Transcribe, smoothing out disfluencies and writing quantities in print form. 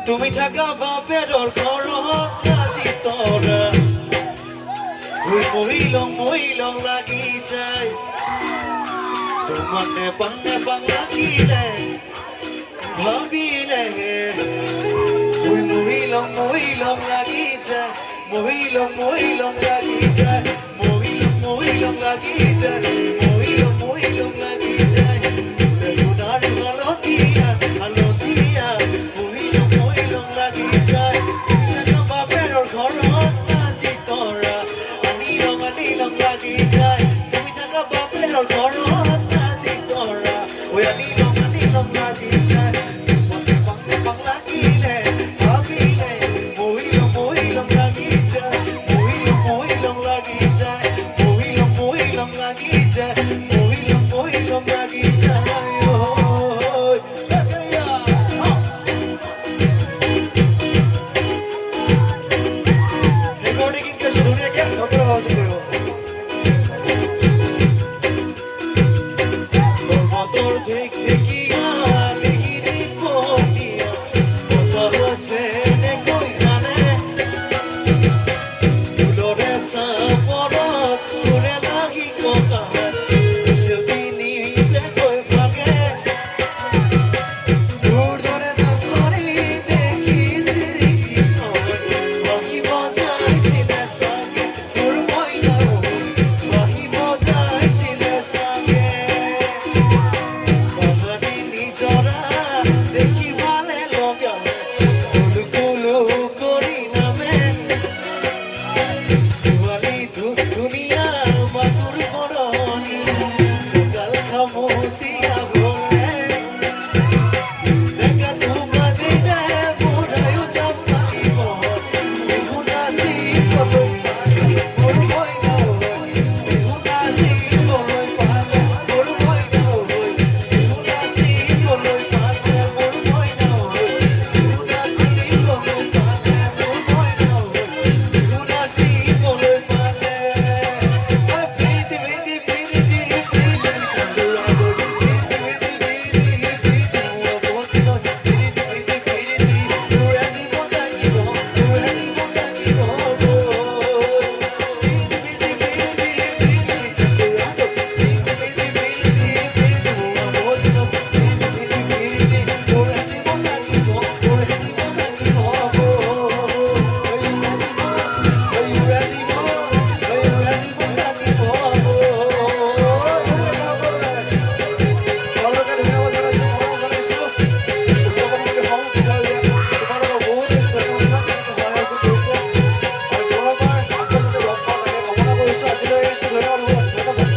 তুমি থাকা বাপেৰ ঘৰত আজি তৰা মহিলং লাগি যায় তোমানে বাং লাগিলে ভাবিলে মহিলং লাগি যায় মহিলং লাগি যায় মহিলং লাগি যায় মহিলং লাগি যায় সোনার হালতিয়া মহিলং লাগি যায় তুমি থাকা বাপের ঘৰত আজি তৰা আনিলং লাগি যায় তুমি থাকা বাপেৰ ঘৰত আজি তৰা ওই আনিলং লাগি যায় বাং লাগিলে ভাবিলে মহিলং লাগি যায় মহিলং লাগি যায় মহিলং লাগি যায় মহিলং লাগি যায় Recording in cash dunia क्या खबर हो सकते हो motor দেখতে গিয়া দেখিরি পটিয়া কথা হচ্ছে নে কইখানে ফুলরে সাপরত করে লাগি কোকানে সেদিনই সে কই ভাগে দূর ধরে না সরি দেখি শ্রী কৃষ্ণ বাকি বজাইছিলে সাগে তোর ময়না বাকি বজাইছিলে সাগে বাগানি নিজরা দেখি ভালে লগা কুলু করি নামে সুয়ালি দুনিয়া বাকুর করনি গাল খামোশিয়া ঘরে দেখা তোমরা দিনে বোধায়ু চাপানি বহর বেগুনাসি কলম মোর ময়না বেগুনাসি কলম পাতে মোর ময়না বেগুনাসি কলম পাতে মোর ময়না বেগুনাসি কলম পাতে মোর ময়না বেগুনাসি কলম পাতে প্রীতি প্রীতি প্রীতি প্রীতি সুরাগো প্রীতি প্রীতি প্রীতি মোর প্রীতি প্রীতি প্রীতি তুরাসি বদানি গো তুরাসি বদানি গো Gracias.